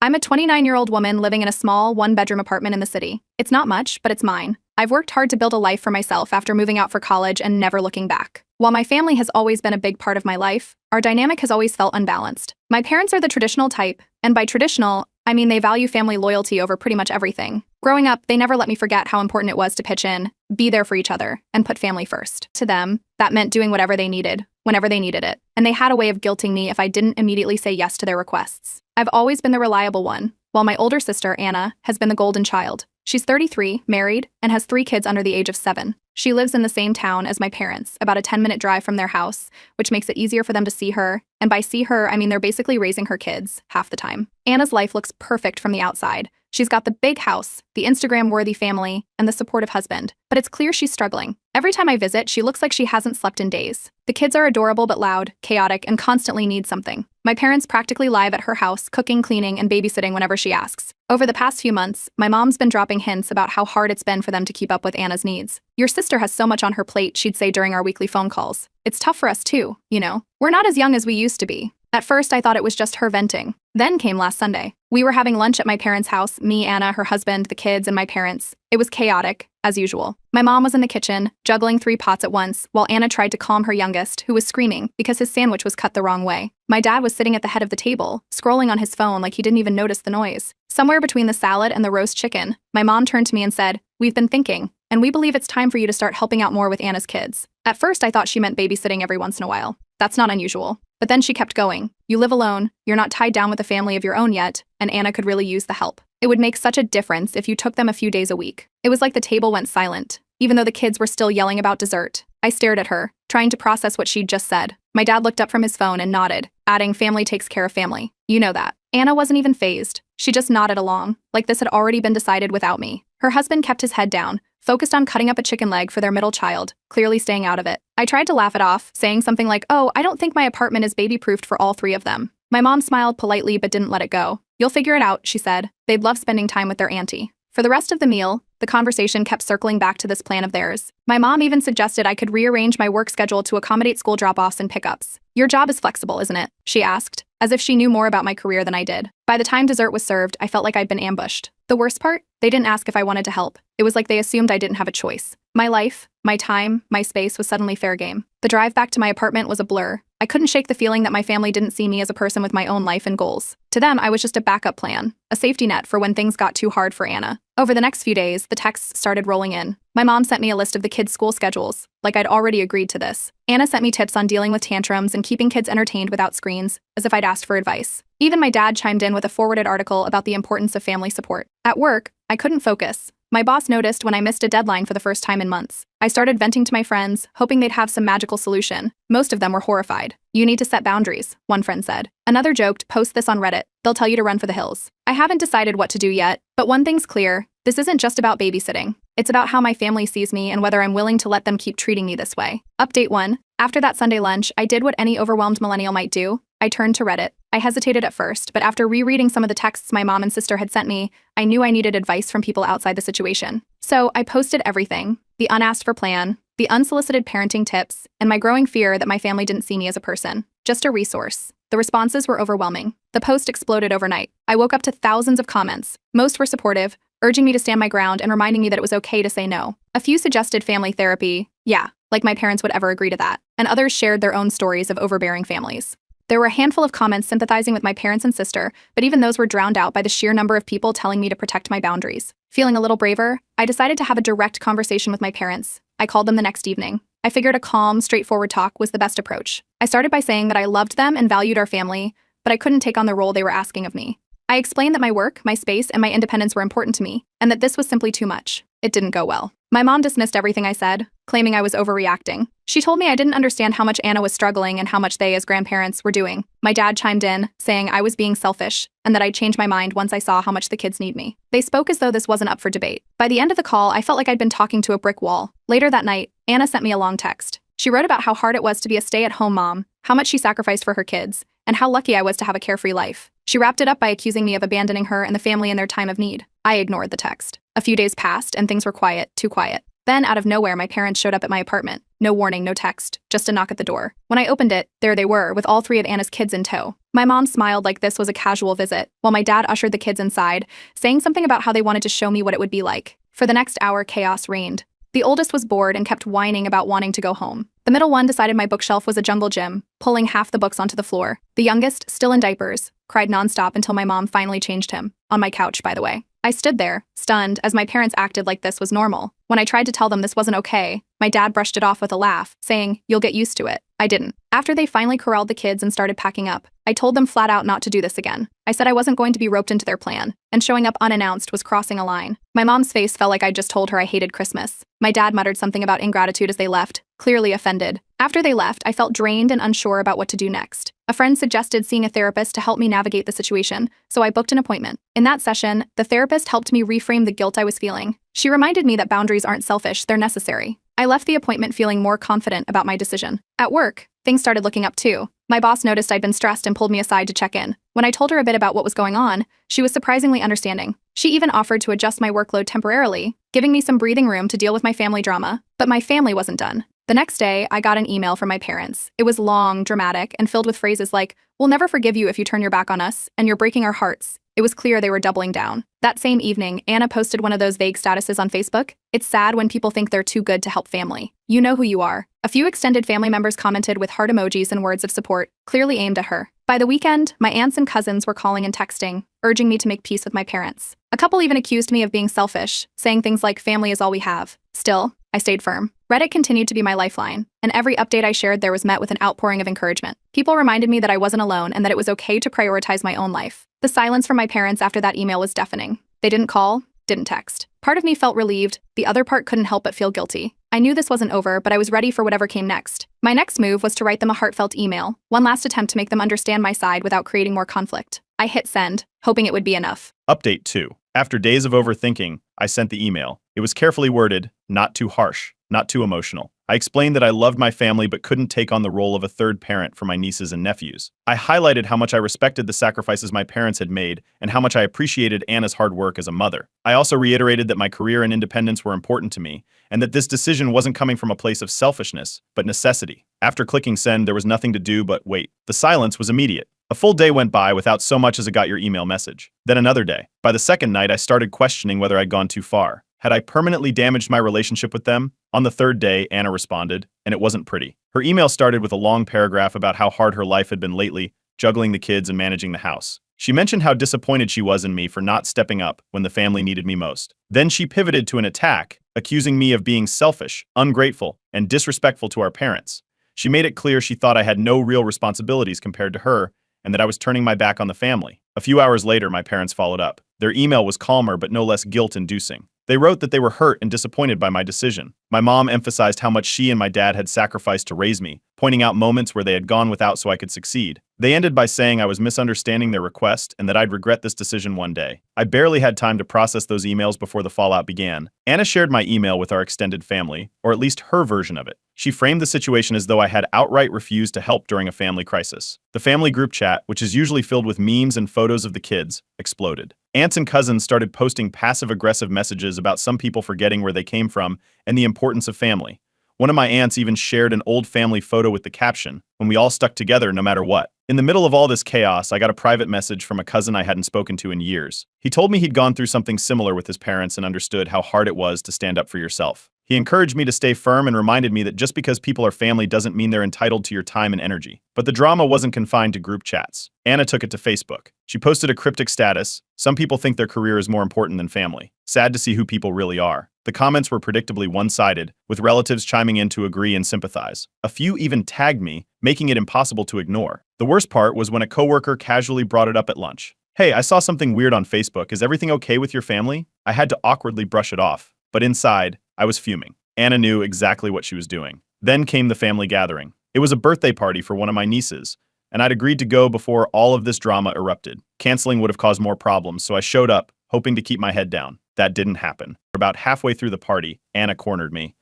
I'm a 29-year-old woman living in a small, one-bedroom apartment in the city. It's not much, but it's mine. I've worked hard to build a life for myself after moving out for college and never looking back. While my family has always been a big part of my life, our dynamic has always felt unbalanced. My parents are the traditional type, and by traditional, I mean they value family loyalty over pretty much everything. Growing up, they never let me forget how important it was to pitch in, be there for each other, and put family first. To them, that meant doing whatever they needed, whenever they needed it, and they had a way of guilting me if I didn't immediately say yes to their requests. I've always been the reliable one, while my older sister, Anna, has been the golden child. She's 33, married, and has 3 kids under the age of 7. She lives in the same town as my parents, about a 10-minute drive from their house, which makes it easier for them to see her, and by see her, I mean they're basically raising her kids, half the time. Anna's life looks perfect from the outside. She's got the big house, the Instagram-worthy family, and the supportive husband. But it's clear she's struggling. Every time I visit, she looks like she hasn't slept in days. The kids are adorable but loud, chaotic, and constantly need something. My parents practically live at her house, cooking, cleaning, and babysitting whenever she asks. Over the past few months, my mom's been dropping hints about how hard it's been for them to keep up with Anna's needs. Your sister has so much on her plate, she'd say during our weekly phone calls. It's tough for us too, you know? We're not as young as we used to be. At first, I thought it was just her venting. Then came last Sunday. We were having lunch at my parents' house, me, Anna, her husband, the kids, and my parents. It was chaotic, as usual. My mom was in the kitchen, juggling 3 pots at once, while Anna tried to calm her youngest, who was screaming because his sandwich was cut the wrong way. My dad was sitting at the head of the table, scrolling on his phone like he didn't even notice the noise. Somewhere between the salad and the roast chicken, my mom turned to me and said, "We've been thinking, and we believe it's time for you to start helping out more with Anna's kids." At first, I thought she meant babysitting every once in a while. That's not unusual. But then she kept going. "You live alone, you're not tied down with a family of your own yet, and Anna could really use the help. It would make such a difference if you took them a few days a week." It was like the table went silent, even though the kids were still yelling about dessert. I stared at her, trying to process what she'd just said. My dad looked up from his phone and nodded, adding, "Family takes care of family. You know that." Anna wasn't even fazed. She just nodded along, like this had already been decided without me. Her husband kept his head down, focused on cutting up a chicken leg for their middle child, clearly staying out of it. I tried to laugh it off, saying something like, "Oh, I don't think my apartment is baby-proofed for all 3 of them." My mom smiled politely but didn't let it go. "You'll figure it out," she said. They'd love spending time with their auntie. For the rest of the meal, the conversation kept circling back to this plan of theirs. My mom even suggested I could rearrange my work schedule to accommodate school drop-offs and pickups. "Your job is flexible, isn't it?" she asked, as if she knew more about my career than I did. By the time dessert was served, I felt like I'd been ambushed. The worst part? They didn't ask if I wanted to help. It was like they assumed I didn't have a choice. My life, my time, my space was suddenly fair game. The drive back to my apartment was a blur. I couldn't shake the feeling that my family didn't see me as a person with my own life and goals. To them, I was just a backup plan, a safety net for when things got too hard for Anna. Over the next few days, the texts started rolling in. My mom sent me a list of the kids' school schedules, like I'd already agreed to this. Anna sent me tips on dealing with tantrums and keeping kids entertained without screens, as if I'd asked for advice. Even my dad chimed in with a forwarded article about the importance of family support. At work, I couldn't focus. My boss noticed when I missed a deadline for the first time in months. I started venting to my friends, hoping they'd have some magical solution. Most of them were horrified. "You need to set boundaries," one friend said. Another joked, "Post this on Reddit. They'll tell you to run for the hills." I haven't decided what to do yet, but one thing's clear. This isn't just about babysitting. It's about how my family sees me and whether I'm willing to let them keep treating me this way. Update 1. After that Sunday lunch, I did what any overwhelmed millennial might do. I turned to Reddit. I hesitated at first, but after rereading some of the texts my mom and sister had sent me, I knew I needed advice from people outside the situation. So I posted everything: the unasked for plan, the unsolicited parenting tips, and my growing fear that my family didn't see me as a person, just a resource. The responses were overwhelming. The post exploded overnight. I woke up to thousands of comments. Most were supportive, urging me to stand my ground and reminding me that it was okay to say no. A few suggested family therapy, yeah, like my parents would ever agree to that, and others shared their own stories of overbearing families. There were a handful of comments sympathizing with my parents and sister, but even those were drowned out by the sheer number of people telling me to protect my boundaries. Feeling a little braver, I decided to have a direct conversation with my parents. I called them the next evening. I figured a calm, straightforward talk was the best approach. I started by saying that I loved them and valued our family, but I couldn't take on the role they were asking of me. I explained that my work, my space, and my independence were important to me, and that this was simply too much. It didn't go well. My mom dismissed everything I said, claiming I was overreacting. She told me I didn't understand how much Anna was struggling and how much they, as grandparents, were doing. My dad chimed in, saying I was being selfish, and that I'd change my mind once I saw how much the kids need me. They spoke as though this wasn't up for debate. By the end of the call, I felt like I'd been talking to a brick wall. Later that night, Anna sent me a long text. She wrote about how hard it was to be a stay-at-home mom, how much she sacrificed for her kids, and how lucky I was to have a carefree life. She wrapped it up by accusing me of abandoning her and the family in their time of need. I ignored the text. A few days passed, and things were quiet, too quiet. Then, out of nowhere, my parents showed up at my apartment. No warning, no text, just a knock at the door. When I opened it, there they were, with all three of Anna's kids in tow. My mom smiled like this was a casual visit, while my dad ushered the kids inside, saying something about how they wanted to show me what it would be like. For the next hour, chaos reigned. The oldest was bored and kept whining about wanting to go home. The middle one decided my bookshelf was a jungle gym, pulling half the books onto the floor. The youngest, still in diapers, cried nonstop until my mom finally changed him. On my couch, by the way. I stood there, stunned, as my parents acted like this was normal. When I tried to tell them this wasn't okay, my dad brushed it off with a laugh, saying, "You'll get used to it." I didn't. After they finally corralled the kids and started packing up, I told them flat out not to do this again. I said I wasn't going to be roped into their plan, and showing up unannounced was crossing a line. My mom's face felt like I'd just told her I hated Christmas. My dad muttered something about ingratitude as they left, clearly offended. After they left, I felt drained and unsure about what to do next. A friend suggested seeing a therapist to help me navigate the situation, so I booked an appointment. In that session, the therapist helped me reframe the guilt I was feeling. She reminded me that boundaries aren't selfish, they're necessary. I left the appointment feeling more confident about my decision. At work, things started looking up too. My boss noticed I'd been stressed and pulled me aside to check in. When I told her a bit about what was going on, she was surprisingly understanding. She even offered to adjust my workload temporarily, giving me some breathing room to deal with my family drama. But my family wasn't done. The next day, I got an email from my parents. It was long, dramatic, and filled with phrases like, "We'll never forgive you if you turn your back on us, and you're breaking our hearts." It was clear they were doubling down. That same evening, Anna posted one of those vague statuses on Facebook. "It's sad when people think they're too good to help family. You know who you are." A few extended family members commented with heart emojis and words of support, clearly aimed at her. By the weekend, my aunts and cousins were calling and texting, urging me to make peace with my parents. A couple even accused me of being selfish, saying things like, "Family is all we have." Still, I stayed firm. Reddit continued to be my lifeline, and every update I shared there was met with an outpouring of encouragement. People reminded me that I wasn't alone and that it was okay to prioritize my own life. The silence from my parents after that email was deafening. They didn't call, didn't text. Part of me felt relieved, the other part couldn't help but feel guilty. I knew this wasn't over, but I was ready for whatever came next. My next move was to write them a heartfelt email, one last attempt to make them understand my side without creating more conflict. I hit send, hoping it would be enough. Update 2. After days of overthinking, I sent the email. It was carefully worded, not too harsh, not too emotional. I explained that I loved my family but couldn't take on the role of a third parent for my nieces and nephews. I highlighted how much I respected the sacrifices my parents had made and how much I appreciated Anna's hard work as a mother. I also reiterated that my career and independence were important to me, and that this decision wasn't coming from a place of selfishness, but necessity. After clicking send, there was nothing to do but wait. The silence was immediate. A full day went by without so much as a "got your email" message. Then another day. By the second night, I started questioning whether I'd gone too far. Had I permanently damaged my relationship with them? On the third day, Anna responded, and it wasn't pretty. Her email started with a long paragraph about how hard her life had been lately, juggling the kids and managing the house. She mentioned how disappointed she was in me for not stepping up when the family needed me most. Then she pivoted to an attack, accusing me of being selfish, ungrateful, and disrespectful to our parents. She made it clear she thought I had no real responsibilities compared to her, and that I was turning my back on the family. A few hours later, my parents followed up. Their email was calmer but no less guilt-inducing. They wrote that they were hurt and disappointed by my decision. My mom emphasized how much she and my dad had sacrificed to raise me, pointing out moments where they had gone without so I could succeed. They ended by saying I was misunderstanding their request and that I'd regret this decision one day. I barely had time to process those emails before the fallout began. Anna shared my email with our extended family, or at least her version of it. She framed the situation as though I had outright refused to help during a family crisis. The family group chat, which is usually filled with memes and photos of the kids, exploded. Aunts and cousins started posting passive-aggressive messages about some people forgetting where they came from and the importance of family. One of my aunts even shared an old family photo with the caption, "When we all stuck together no matter what." In the middle of all this chaos, I got a private message from a cousin I hadn't spoken to in years. He told me he'd gone through something similar with his parents and understood how hard it was to stand up for yourself. He encouraged me to stay firm and reminded me that just because people are family doesn't mean they're entitled to your time and energy. But the drama wasn't confined to group chats. Anna took it to Facebook. She posted a cryptic status, "Some people think their career is more important than family. Sad to see who people really are." The comments were predictably one-sided, with relatives chiming in to agree and sympathize. A few even tagged me, making it impossible to ignore. The worst part was when a coworker casually brought it up at lunch. "Hey, I saw something weird on Facebook. Is everything okay with your family?" I had to awkwardly brush it off, but inside, I was fuming. Anna knew exactly what she was doing. Then came the family gathering. It was a birthday party for one of my nieces, and I'd agreed to go before all of this drama erupted. Canceling would have caused more problems, so I showed up, hoping to keep my head down. That didn't happen. About halfway through the party, Anna cornered me.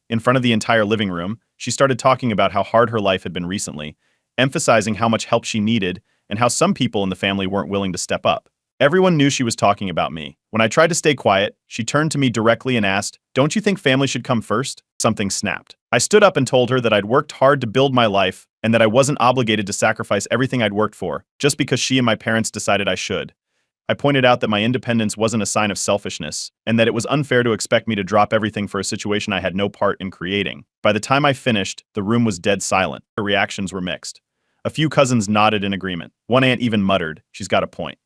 In front of the entire living room, she started talking about how hard her life had been recently, emphasizing how much help she needed and how some people in the family weren't willing to step up. Everyone knew she was talking about me. When I tried to stay quiet, she turned to me directly and asked, "Don't you think family should come first?" Something snapped. I stood up and told her that I'd worked hard to build my life and that I wasn't obligated to sacrifice everything I'd worked for just because she and my parents decided I should. I pointed out that my independence wasn't a sign of selfishness and that it was unfair to expect me to drop everything for a situation I had no part in creating. By the time I finished, the room was dead silent. Her reactions were mixed. A few cousins nodded in agreement. One aunt even muttered, "She's got a point."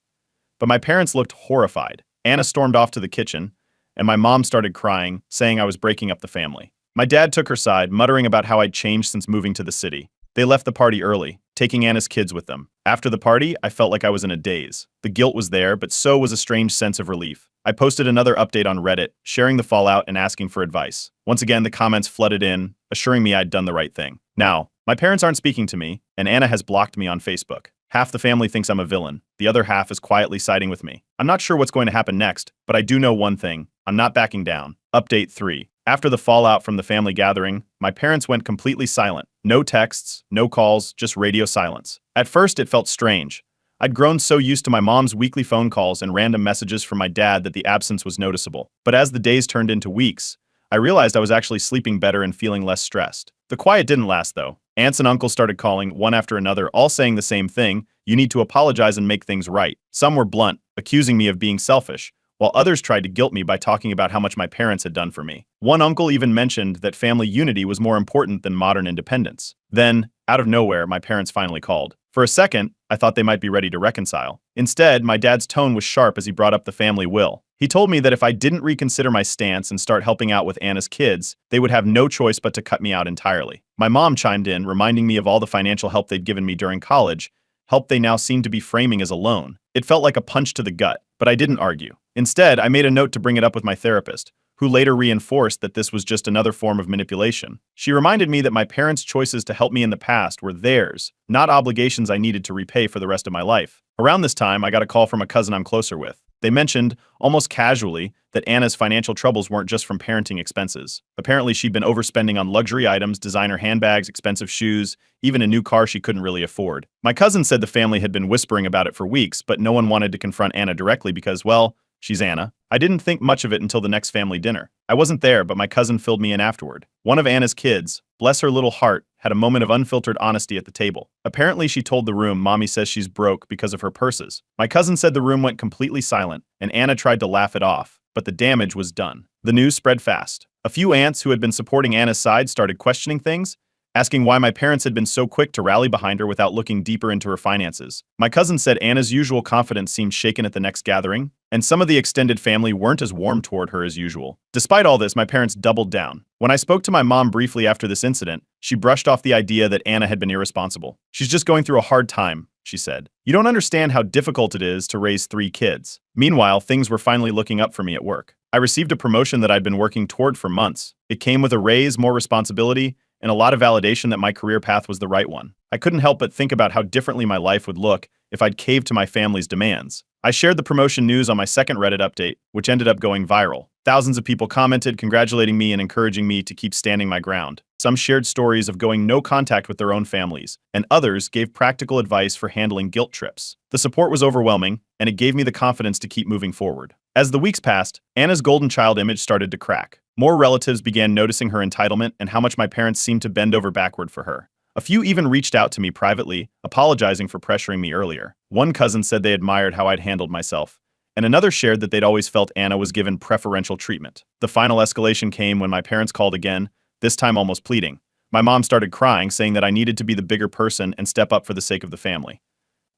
But my parents looked horrified. Anna stormed off to the kitchen, and my mom started crying, saying I was breaking up the family. My dad took her side, muttering about how I'd changed since moving to the city. They left the party early, taking Anna's kids with them. After the party, I felt like I was in a daze. The guilt was there, but so was a strange sense of relief. I posted another update on Reddit, sharing the fallout and asking for advice. Once again, the comments flooded in, assuring me I'd done the right thing. Now, my parents aren't speaking to me, and Anna has blocked me on Facebook. Half the family thinks I'm a villain. The other half is quietly siding with me. I'm not sure what's going to happen next, but I do know one thing. I'm not backing down. Update 3. After the fallout from the family gathering, my parents went completely silent. No texts, no calls, just radio silence. At first, it felt strange. I'd grown so used to my mom's weekly phone calls and random messages from my dad that the absence was noticeable. But as the days turned into weeks, I realized I was actually sleeping better and feeling less stressed. The quiet didn't last, though. Aunts and uncles started calling, one after another, all saying the same thing: "You need to apologize and make things right." Some were blunt, accusing me of being selfish, while others tried to guilt me by talking about how much my parents had done for me. One uncle even mentioned that family unity was more important than modern independence. Then, out of nowhere, my parents finally called. For a second, I thought they might be ready to reconcile. Instead, my dad's tone was sharp as he brought up the family will. He told me that if I didn't reconsider my stance and start helping out with Anna's kids, they would have no choice but to cut me out entirely. My mom chimed in, reminding me of all the financial help they'd given me during college, help they now seemed to be framing as a loan. It felt like a punch to the gut, but I didn't argue. Instead, I made a note to bring it up with my therapist, who later reinforced that this was just another form of manipulation. She reminded me that my parents' choices to help me in the past were theirs, not obligations I needed to repay for the rest of my life. Around this time, I got a call from a cousin I'm closer with. They mentioned, almost casually, that Anna's financial troubles weren't just from parenting expenses. Apparently, she'd been overspending on luxury items, designer handbags, expensive shoes, even a new car she couldn't really afford. My cousin said the family had been whispering about it for weeks, but no one wanted to confront Anna directly because, well, she's Anna. I didn't think much of it until the next family dinner. I wasn't there, but my cousin filled me in afterward. One of Anna's kids, bless her little heart, had a moment of unfiltered honesty at the table. Apparently, she told the room Mommy says she's broke because of her purses. My cousin said the room went completely silent, and Anna tried to laugh it off, but the damage was done. The news spread fast. A few aunts who had been supporting Anna's side started questioning things, asking why my parents had been so quick to rally behind her without looking deeper into her finances. My cousin said Anna's usual confidence seemed shaken at the next gathering, and some of the extended family weren't as warm toward her as usual. Despite all this, my parents doubled down. When I spoke to my mom briefly after this incident, she brushed off the idea that Anna had been irresponsible. "She's just going through a hard time," she said. "You don't understand how difficult it is to raise 3 kids." Meanwhile, things were finally looking up for me at work. I received a promotion that I'd been working toward for months. It came with a raise, more responsibility, and a lot of validation that my career path was the right one. I couldn't help but think about how differently my life would look if I'd caved to my family's demands. I shared the promotion news on my second Reddit update, which ended up going viral. Thousands of people commented, congratulating me and encouraging me to keep standing my ground. Some shared stories of going no contact with their own families, and others gave practical advice for handling guilt trips. The support was overwhelming, and it gave me the confidence to keep moving forward. As the weeks passed, Anna's golden child image started to crack. More relatives began noticing her entitlement and how much my parents seemed to bend over backward for her. A few even reached out to me privately, apologizing for pressuring me earlier. One cousin said they admired how I'd handled myself, and another shared that they'd always felt Anna was given preferential treatment. The final escalation came when my parents called again, this time almost pleading. My mom started crying, saying that I needed to be the bigger person and step up for the sake of the family.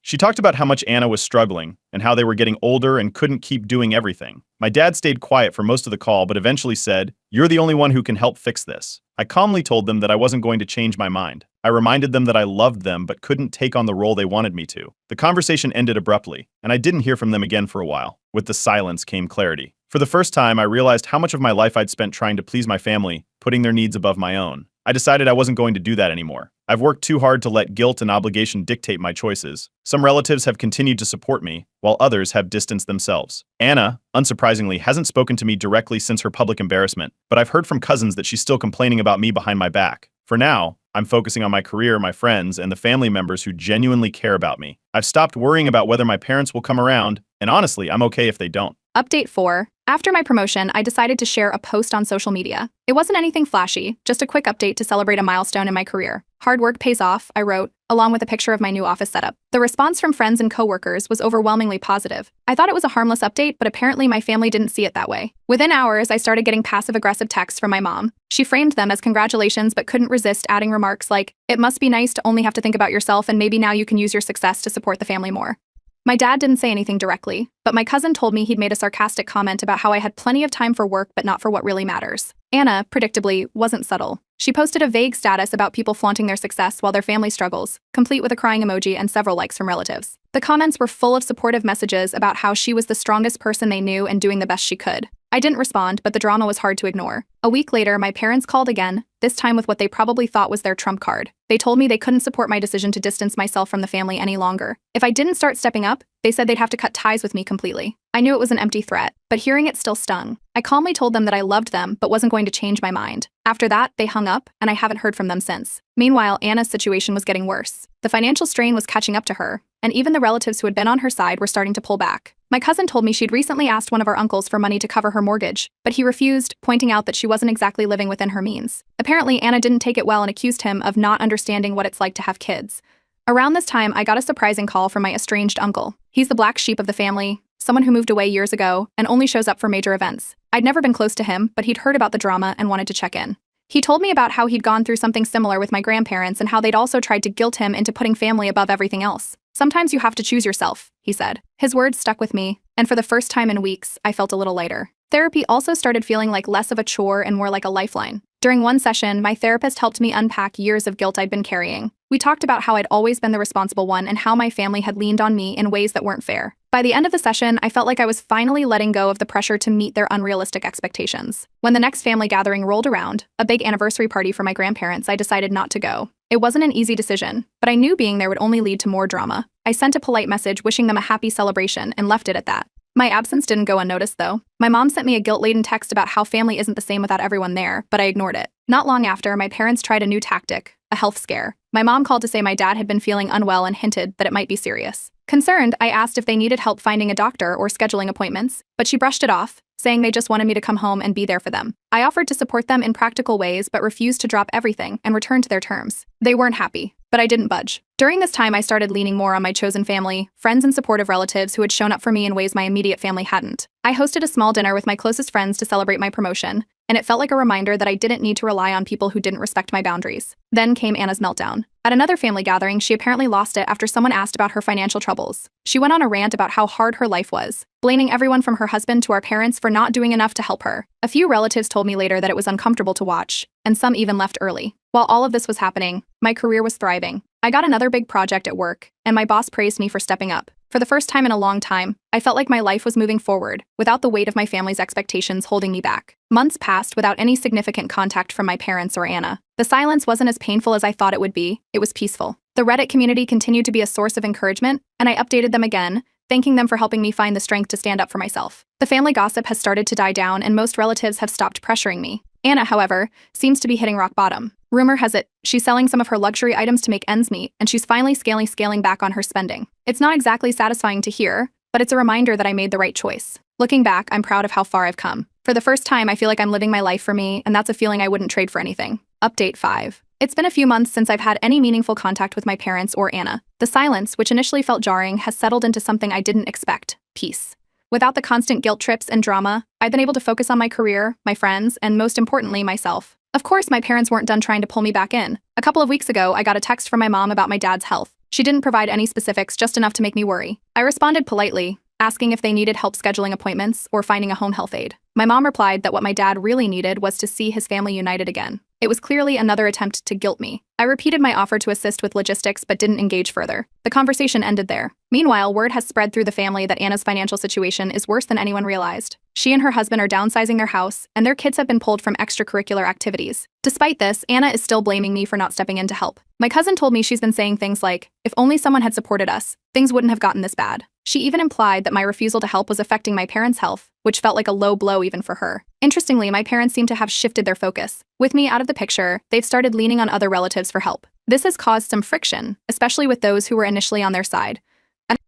She talked about how much Anna was struggling and how they were getting older and couldn't keep doing everything. My dad stayed quiet for most of the call, but eventually said, "You're the only one who can help fix this." I calmly told them that I wasn't going to change my mind. I reminded them that I loved them but couldn't take on the role they wanted me to. The conversation ended abruptly, and I didn't hear from them again for a while. With the silence came clarity. For the first time, I realized how much of my life I'd spent trying to please my family, putting their needs above my own. I decided I wasn't going to do that anymore. I've worked too hard to let guilt and obligation dictate my choices. Some relatives have continued to support me, while others have distanced themselves. Anna, unsurprisingly, hasn't spoken to me directly since her public embarrassment, but I've heard from cousins that she's still complaining about me behind my back. For now, I'm focusing on my career, my friends, and the family members who genuinely care about me. I've stopped worrying about whether my parents will come around, and honestly, I'm okay if they don't. Update 4. After my promotion, I decided to share a post on social media. It wasn't anything flashy, just a quick update to celebrate a milestone in my career. Hard work pays off, I wrote, along with a picture of my new office setup. The response from friends and coworkers was overwhelmingly positive. I thought it was a harmless update, but apparently my family didn't see it that way. Within hours, I started getting passive-aggressive texts from my mom. She framed them as congratulations but couldn't resist adding remarks like, "It must be nice to only have to think about yourself, and maybe now you can use your success to support the family more." My dad didn't say anything directly, but my cousin told me he'd made a sarcastic comment about how I had plenty of time for work but not for what really matters. Anna, predictably, wasn't subtle. She posted a vague status about people flaunting their success while their family struggles, complete with a crying emoji and several likes from relatives. The comments were full of supportive messages about how she was the strongest person they knew and doing the best she could. I didn't respond, but the drama was hard to ignore. A week later, my parents called again, this time with what they probably thought was their trump card. They told me they couldn't support my decision to distance myself from the family any longer. If I didn't start stepping up, they said they'd have to cut ties with me completely. I knew it was an empty threat, but hearing it still stung. I calmly told them that I loved them but wasn't going to change my mind. After that, they hung up, and I haven't heard from them since. Meanwhile, Anna's situation was getting worse. The financial strain was catching up to her, and even the relatives who had been on her side were starting to pull back. My cousin told me she'd recently asked one of our uncles for money to cover her mortgage, but he refused, pointing out that she wasn't exactly living within her means. Apparently, Anna didn't take it well and accused him of not understanding what it's like to have kids. Around this time, I got a surprising call from my estranged uncle. He's the black sheep of the family, someone who moved away years ago and only shows up for major events. I'd never been close to him, but he'd heard about the drama and wanted to check in. He told me about how he'd gone through something similar with my grandparents and how they'd also tried to guilt him into putting family above everything else. "Sometimes you have to choose yourself," he said. His words stuck with me, and for the first time in weeks, I felt a little lighter. Therapy also started feeling like less of a chore and more like a lifeline. During one session, my therapist helped me unpack years of guilt I'd been carrying. We talked about how I'd always been the responsible one and how my family had leaned on me in ways that weren't fair. By the end of the session, I felt like I was finally letting go of the pressure to meet their unrealistic expectations. When the next family gathering rolled around, a big anniversary party for my grandparents, I decided not to go. It wasn't an easy decision, but I knew being there would only lead to more drama. I sent a polite message wishing them a happy celebration and left it at that. My absence didn't go unnoticed, though. My mom sent me a guilt-laden text about how family isn't the same without everyone there, but I ignored it. Not long after, my parents tried a new tactic, a health scare. My mom called to say my dad had been feeling unwell and hinted that it might be serious. Concerned, I asked if they needed help finding a doctor or scheduling appointments, but she brushed it off, saying they just wanted me to come home and be there for them. I offered to support them in practical ways but refused to drop everything and return to their terms. They weren't happy, but I didn't budge. During this time, I started leaning more on my chosen family, friends and supportive relatives who had shown up for me in ways my immediate family hadn't. I hosted a small dinner with my closest friends to celebrate my promotion, and it felt like a reminder that I didn't need to rely on people who didn't respect my boundaries. Then came Anna's meltdown. At another family gathering, she apparently lost it after someone asked about her financial troubles. She went on a rant about how hard her life was, blaming everyone from her husband to our parents for not doing enough to help her. A few relatives told me later that it was uncomfortable to watch, and some even left early. While all of this was happening, my career was thriving. I got another big project at work, and my boss praised me for stepping up. For the first time in a long time, I felt like my life was moving forward, without the weight of my family's expectations holding me back. Months passed without any significant contact from my parents or Anna. The silence wasn't as painful as I thought it would be, it was peaceful. The Reddit community continued to be a source of encouragement, and I updated them again, thanking them for helping me find the strength to stand up for myself. The family gossip has started to die down, and most relatives have stopped pressuring me. Anna, however, seems to be hitting rock bottom. Rumor has it, she's selling some of her luxury items to make ends meet, and she's finally scaling back on her spending. It's not exactly satisfying to hear, but it's a reminder that I made the right choice. Looking back, I'm proud of how far I've come. For the first time, I feel like I'm living my life for me, and that's a feeling I wouldn't trade for anything. Update 5. It's been a few months since I've had any meaningful contact with my parents or Anna. The silence, which initially felt jarring, has settled into something I didn't expect: peace. Without the constant guilt trips and drama, I've been able to focus on my career, my friends, and most importantly, myself. Of course, my parents weren't done trying to pull me back in. A couple of weeks ago, I got a text from my mom about my dad's health. She didn't provide any specifics, just enough to make me worry. I responded politely, asking if they needed help scheduling appointments or finding a home health aide. My mom replied that what my dad really needed was to see his family united again. It was clearly another attempt to guilt me. I repeated my offer to assist with logistics but didn't engage further. The conversation ended there. Meanwhile, word has spread through the family that Anna's financial situation is worse than anyone realized. She and her husband are downsizing their house, and their kids have been pulled from extracurricular activities. Despite this, Anna is still blaming me for not stepping in to help. My cousin told me she's been saying things like, "If only someone had supported us, things wouldn't have gotten this bad." She even implied that my refusal to help was affecting my parents' health, which felt like a low blow even for her. Interestingly, my parents seem to have shifted their focus. With me out of the picture, they've started leaning on other relatives for help. This has caused some friction, especially with those who were initially on their side.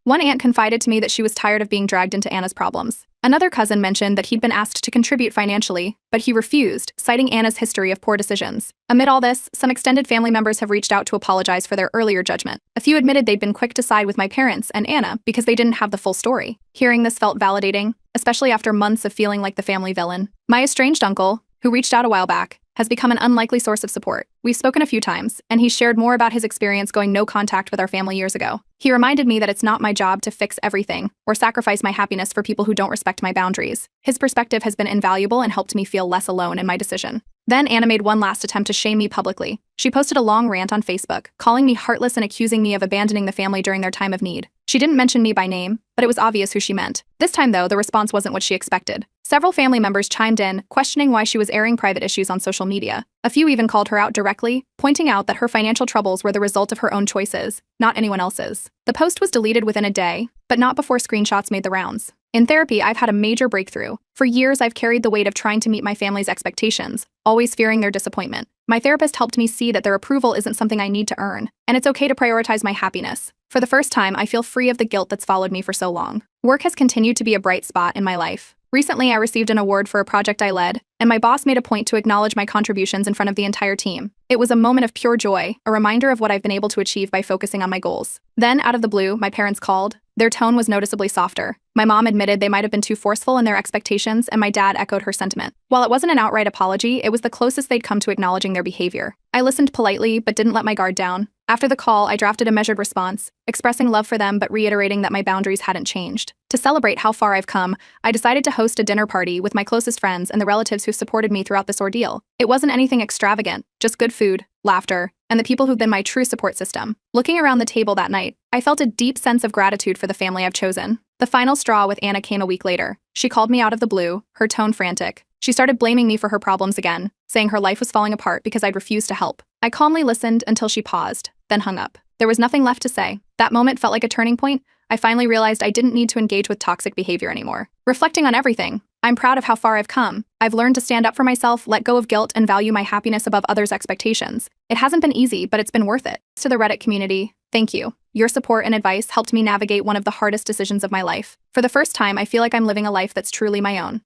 One aunt confided to me that she was tired of being dragged into Anna's problems. Another cousin mentioned that he'd been asked to contribute financially, but he refused, citing Anna's history of poor decisions. Amid all this, some extended family members have reached out to apologize for their earlier judgment. A few admitted they'd been quick to side with my parents and Anna because they didn't have the full story. Hearing this felt validating, especially after months of feeling like the family villain. My estranged uncle, who reached out a while back, has become an unlikely source of support. We've spoken a few times, and he's shared more about his experience going no contact with our family years ago. He reminded me that it's not my job to fix everything or sacrifice my happiness for people who don't respect my boundaries. His perspective has been invaluable and helped me feel less alone in my decision. Then Anna made one last attempt to shame me publicly. She posted a long rant on Facebook, calling me heartless and accusing me of abandoning the family during their time of need. She didn't mention me by name, but it was obvious who she meant. This time, though, the response wasn't what she expected. Several family members chimed in, questioning why she was airing private issues on social media. A few even called her out directly, pointing out that her financial troubles were the result of her own choices, not anyone else's. The post was deleted within a day, but not before screenshots made the rounds. In therapy, I've had a major breakthrough. For years, I've carried the weight of trying to meet my family's expectations, always fearing their disappointment. My therapist helped me see that their approval isn't something I need to earn, and it's okay to prioritize my happiness. For the first time, I feel free of the guilt that's followed me for so long. Work has continued to be a bright spot in my life. Recently, I received an award for a project I led, and my boss made a point to acknowledge my contributions in front of the entire team. It was a moment of pure joy, a reminder of what I've been able to achieve by focusing on my goals. Then, out of the blue, my parents called. Their tone was noticeably softer. My mom admitted they might have been too forceful in their expectations, and my dad echoed her sentiment. While it wasn't an outright apology, it was the closest they'd come to acknowledging their behavior. I listened politely, but didn't let my guard down. After the call, I drafted a measured response, expressing love for them but reiterating that my boundaries hadn't changed. To celebrate how far I've come, I decided to host a dinner party with my closest friends and the relatives who supported me throughout this ordeal. It wasn't anything extravagant, just good food, laughter, and the people who've been my true support system. Looking around the table that night, I felt a deep sense of gratitude for the family I've chosen. The final straw with Anna came a week later. She called me out of the blue, her tone frantic. She started blaming me for her problems again, saying her life was falling apart because I'd refused to help. I calmly listened until she paused, then hung up. There was nothing left to say. That moment felt like a turning point. I finally realized I didn't need to engage with toxic behavior anymore. Reflecting on everything, I'm proud of how far I've come. I've learned to stand up for myself, let go of guilt, and value my happiness above others' expectations. It hasn't been easy, but it's been worth it. To the Reddit community, thank you. Your support and advice helped me navigate one of the hardest decisions of my life. For the first time, I feel like I'm living a life that's truly my own.